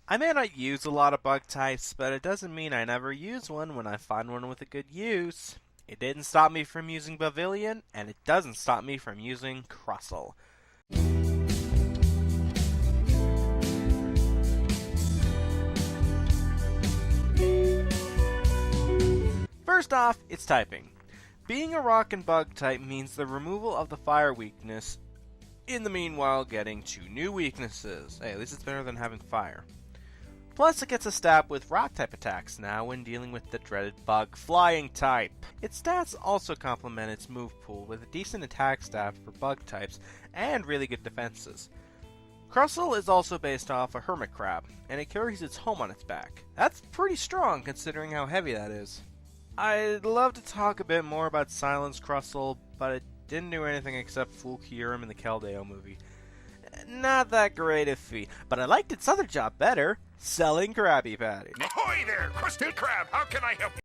I may not use a lot of bug types, but it doesn't mean I never use one when I find one with a good use. It didn't stop me from using Pavilion, and it doesn't stop me from using Krussell. First off, it's typing. Being a rock and bug type means the removal of the fire weakness, in the meanwhile getting 2 new weaknesses. Hey, at least it's better than having fire. Plus, it gets a stab with rock-type attacks now when dealing with the dreaded bug flying type. Its stats also complement its move pool with a decent attack stat for bug types and really good defenses. Krussell is also based off a hermit crab, and it carries its home on its back. That's pretty strong considering how heavy that is. I'd love to talk a bit more about Silence Krussell, but it didn't do anything except fool Kyurem in the Keldeo movie. Not that great a feat, but I liked its other job better, selling Krabby Patty. Ahoy there, Crusted Crab! How can I help you?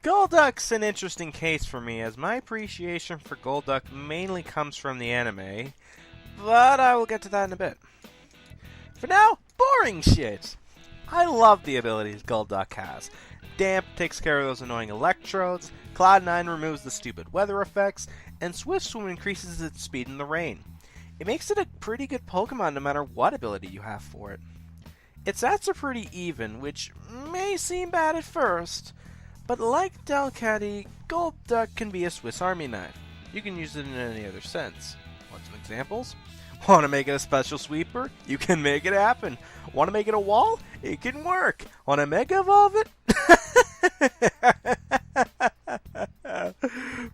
Golduck's an interesting case for me, as my appreciation for Golduck mainly comes from the anime, but I will get to that in a bit. For now, boring shit! I love the abilities Golduck has. Damp takes care of those annoying electrodes, Cloud9 removes the stupid weather effects, and Swift Swim increases its speed in the rain. It makes it a pretty good Pokemon no matter what ability you have for it. Its stats are pretty even, which may seem bad at first, but like Delcatty, Golduck can be a Swiss Army knife. You can use it in any other sense. Want some examples? Want to make it a special sweeper? You can make it happen. Want to make it a wall? It can work. Want to Mega Evolve it?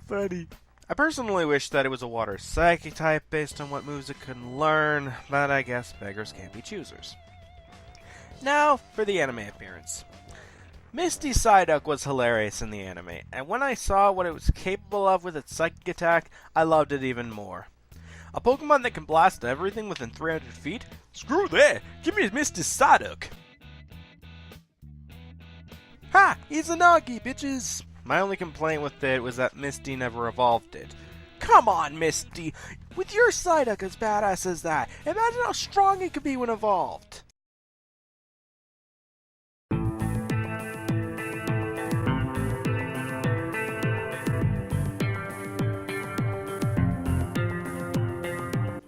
Funny. I personally wish that it was a water psychic type based on what moves it can learn, but I guess beggars can't be choosers. Now for the anime appearance. Misty Psyduck was hilarious in the anime, and when I saw what it was capable of with its psychic attack, I loved it even more. A Pokemon that can blast everything within 300 feet? Screw that! Give me Misty Psyduck! Ha! Izanagi, bitches! My only complaint with it was that Misty never evolved it. Come on, Misty! With your Psyduck as badass as that, imagine how strong it could be when evolved!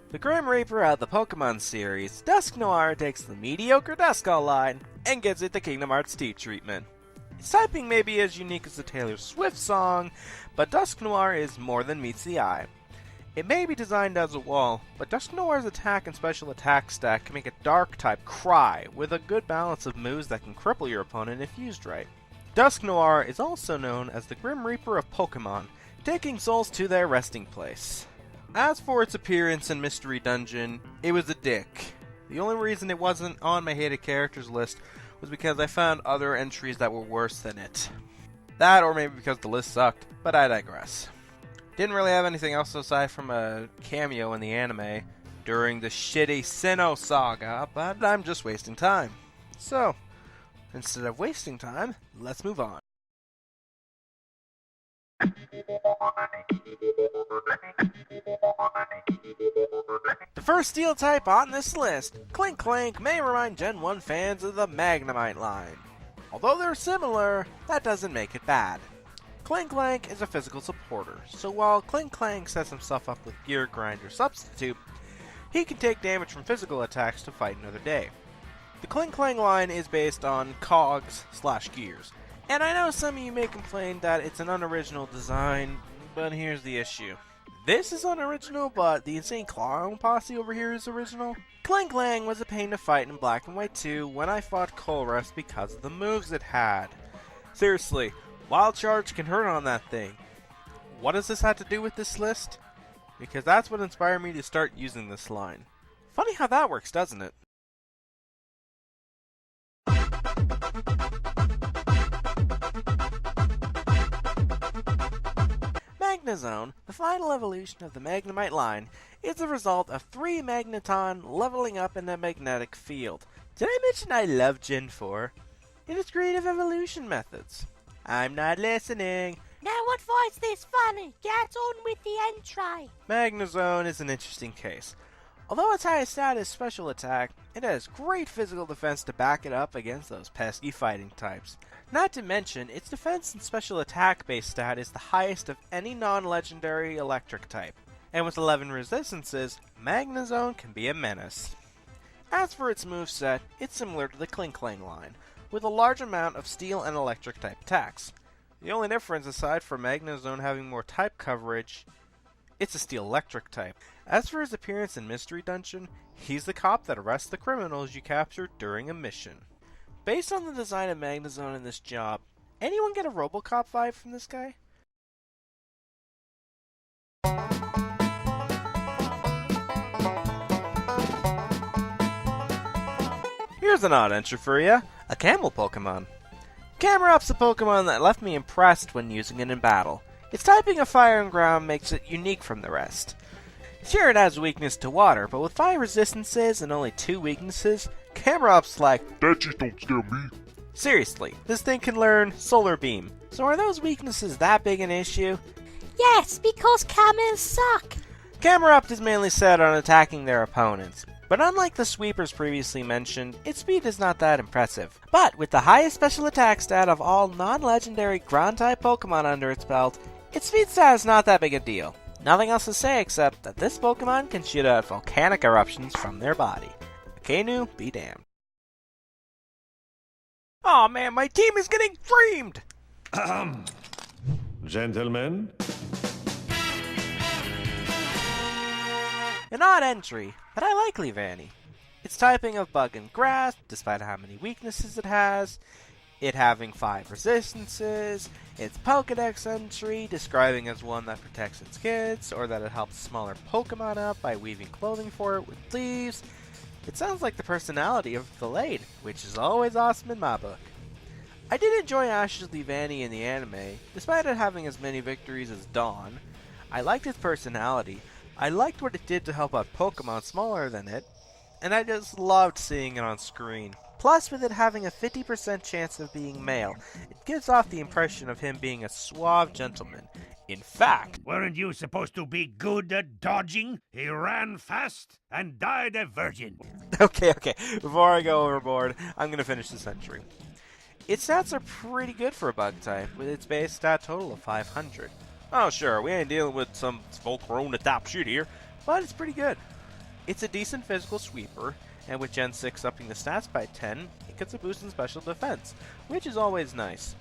The Grim Reaper out of the Pokemon series, Dusknoir takes the mediocre Duskull line and gives it the Kingdom Hearts T treatment. Its typing may be as unique as the Taylor Swift song, but Dusknoir is more than meets the eye. It may be designed as a wall, but Dusknoir's attack and special attack stack can make a dark type cry, with a good balance of moves that can cripple your opponent if used right. Dusknoir is also known as the Grim Reaper of Pokemon, taking souls to their resting place. As for its appearance in Mystery Dungeon, it was a dick. The only reason it wasn't on my hated characters list was because I found other entries that were worse than it. That, or maybe because the list sucked, but I digress. Didn't really have anything else aside from a cameo in the anime during the shitty Sinnoh saga, but I'm just wasting time. So, instead of wasting time, let's move on. The first steel type on this list, Clink Clank, may remind Gen 1 fans of the Magnemite line. Although they're similar, that doesn't make it bad. Clink Clank is a physical supporter, so while Clink Clank sets himself up with Gear Grinder Substitute, he can take damage from physical attacks to fight another day. The Clink Clank line is based on cogs/gears. And I know some of you may complain that it's an unoriginal design, but here's the issue. This is unoriginal, but the Insane Clown Posse over here is original. Clink Clank was a pain to fight in Black and White 2 when I fought Colress because of the moves it had. Seriously, Wild Charge can hurt on that thing. What does this have to do with this list? Because that's what inspired me to start using this line. Funny how that works, doesn't it? Magnezone, the final evolution of the Magnemite line, is the result of 3 Magneton leveling up in a magnetic field. Did I mention I love Gen 4? It is creative evolution methods. I'm not listening. Now what finds this funny? Get on with the entry. Magnezone is an interesting case. Although its highest stat is special attack, it has great physical defense to back it up against those pesky fighting types. Not to mention, its defense and special attack base stat is the highest of any non-legendary electric type. And with 11 resistances, Magnezone can be a menace. As for its moveset, it's similar to the Clink Clank line, with a large amount of steel and electric type attacks. The only difference, aside from Magnezone having more type coverage, it's a steel electric type. As for his appearance in Mystery Dungeon, he's the cop that arrests the criminals you captured during a mission. Based on the design of Magnezone in this job, anyone get a RoboCop vibe from this guy? Here's an odd entry for you, a camel Pokemon. Camerup's a Pokemon that left me impressed when using it in battle. Its typing of Fire and Ground makes it unique from the rest. Sure, it has a weakness to water, but with 5 resistances and only 2 weaknesses, Camerup's like, That just don't scare me. seriously, this thing can learn Solar Beam. So are those weaknesses that big an issue? Yes, because camels suck. Camerupt is mainly set on attacking their opponents, but unlike the sweepers previously mentioned, its speed is not that impressive. But with the highest special attack stat of all non-legendary ground-type Pokemon under its belt, its speed stat is not that big a deal. Nothing else to say except that this Pokemon can shoot out volcanic eruptions from their body. Akainu, be damned. Aw oh, man, my team is getting dreamed! Gentlemen? An odd entry, but I like Leavanny. Its typing of Bug and Grass, despite how many weaknesses it has, it having 5 resistances, its Pokedex entry describing as one that protects its kids, or that it helps smaller Pokemon up by weaving clothing for it with leaves. It sounds like the personality of Gallade, which is always awesome in my book. I did enjoy Ash's Leavanny in the anime, despite it having as many victories as Dawn. I liked its personality, I liked what it did to help out Pokemon smaller than it, and I just loved seeing it on screen. Plus, with it having a 50% chance of being male, it gives off the impression of him being a suave gentleman. In fact, Weren't you supposed to be good at dodging? He ran fast and died a virgin. okay, before I go overboard, I'm going to finish this entry. Its stats are pretty good for a bug type, with its base stat total of 500. Oh sure, we ain't dealing with some Volcarona-top shit here, but it's pretty good. It's a decent physical sweeper, and with Gen 6 upping the stats by 10, it gets a boost in special defense, which is always nice.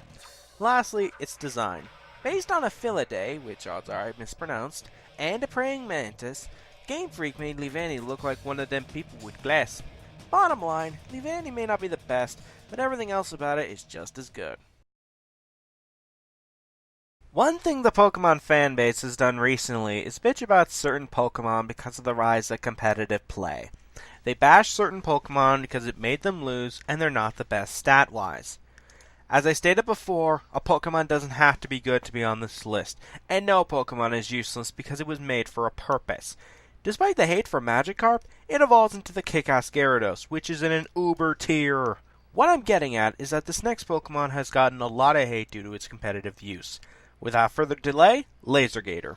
Lastly, its design. Based on a Filidae, which odds are I mispronounced, and a praying mantis, Game Freak made Leavanny look like one of them people with glass. Bottom line, Leavanny may not be the best, but everything else about it is just as good. One thing the Pokemon fanbase has done recently is bitch about certain Pokemon because of the rise of competitive play. They bash certain Pokemon because it made them lose and they're not the best stat-wise. As I stated before, a Pokemon doesn't have to be good to be on this list, and no Pokemon is useless because it was made for a purpose. Despite the hate for Magikarp, it evolves into the kick-ass Gyarados, which is in an uber tier. What I'm getting at is that this next Pokemon has gotten a lot of hate due to its competitive use. Without further delay, Laser Gator.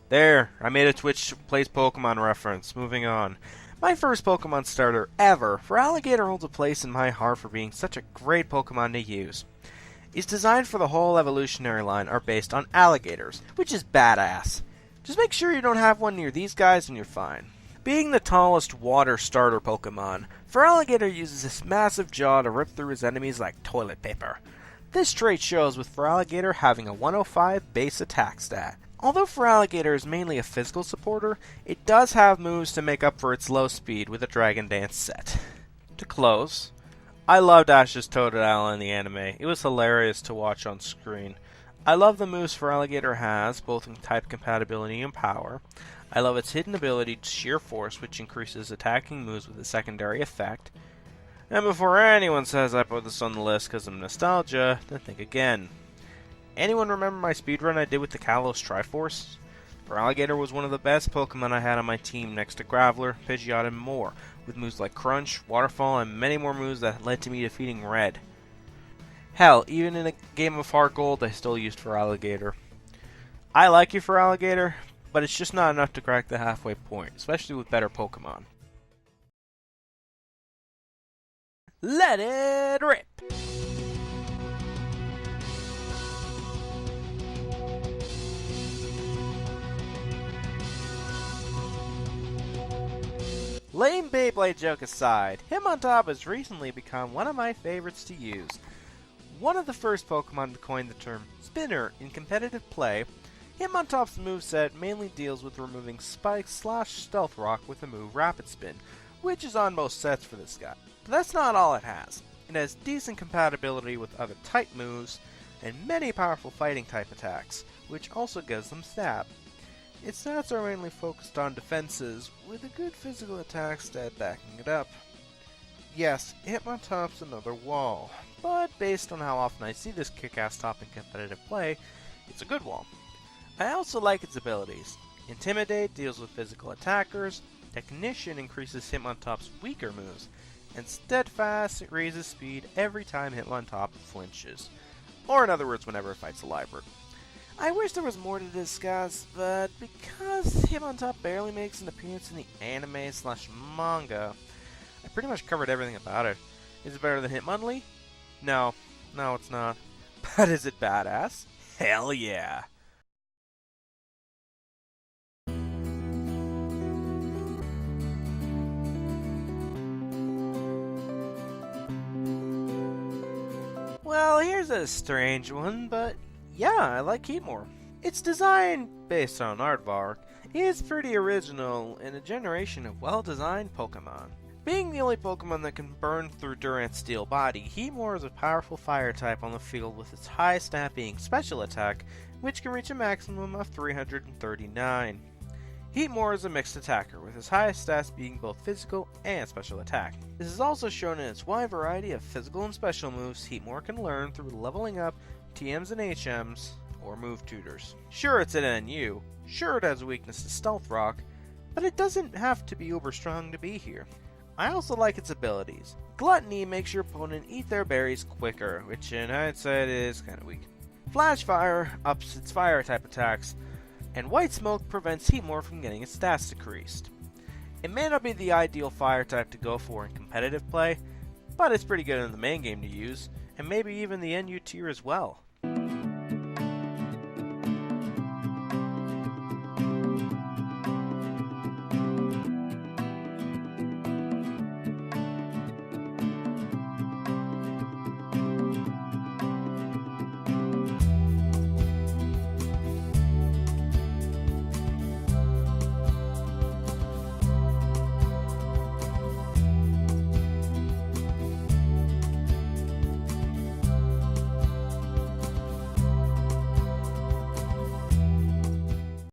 There, I made a Twitch Plays Pokemon reference. Moving on. My first Pokemon starter ever, Feraligatr holds a place in my heart for being such a great Pokemon to use. Its design for the whole evolutionary line are based on alligators, which is badass. Just make sure you don't have one near these guys and you're fine. Being the tallest water starter Pokemon, Feraligatr uses his massive jaw to rip through his enemies like toilet paper. This trait shows with Feraligatr having a 105 base attack stat. Although Feraligatr is mainly a physical supporter, it does have moves to make up for its low speed with a Dragon Dance set. To close, I loved Ash's Totodile in the anime. It was hilarious to watch on screen. I love the moves Feraligatr has, both in type compatibility and power. I love its hidden ability, Sheer Force, which increases attacking moves with a secondary effect. And before anyone says I put this on the list because of nostalgia, then think again. Anyone remember my speedrun I did with the Kalos Triforce? Alligator was one of the best Pokemon I had on my team next to Graveler, Pidgeot, and more, with moves like Crunch, Waterfall, and many more moves that led to me defeating Red. Hell, even in a game of Heart Gold, I still used for Alligator. I like you for Alligator, but it's just not enough to crack the halfway point, especially with better Pokemon. Let it rip! Lame Beyblade joke aside, Hitmontop has recently become one of my favorites to use. One of the first Pokemon to coin the term spinner in competitive play, Hitmontop's moveset mainly deals with removing Spike/Stealth Rock with the move Rapid Spin, which is on most sets for this guy. But that's not all it has. It has decent compatibility with other type moves, and many powerful fighting type attacks, which also gives them stab. Its stats are mainly focused on defenses, with a good physical attack stat backing it up. Yes, Hitmontop's another wall, but based on how often I see this kick-ass top in competitive play, it's a good wall. I also like its abilities. Intimidate deals with physical attackers, Technician increases Hitmontop's weaker moves, and Steadfast raises speed every time Hitmontop flinches, or in other words, whenever it fights a Libert. I wish there was more to discuss, but because Hitmontop barely makes an appearance in the anime/manga, I pretty much covered everything about it. Is it better than Hitmonlee? No, it's not. But is it badass? Hell yeah! Well, here's a strange one, but yeah, I like Heatmore. Its design, based on Aardvark, is pretty original in a generation of well-designed Pokemon. Being the only Pokemon that can burn through Durant's steel body, Heatmore is a powerful fire type on the field with its highest stat being Special Attack, which can reach a maximum of 339. Heatmore is a mixed attacker, with his highest stats being both physical and special attack. This is also shown in its wide variety of physical and special moves Heatmore can learn through leveling up TMs and HMs, or move tutors. Sure, it's an NU, sure it has a weakness to Stealth Rock, but it doesn't have to be uber strong to be here. I also like its abilities. Gluttony makes your opponent eat their berries quicker, which in hindsight is kinda weak. Flash Fire ups its fire type attacks, and White Smoke prevents Heatmore from getting its stats decreased. It may not be the ideal fire type to go for in competitive play, but it's pretty good in the main game to use, and maybe even the NU tier as well.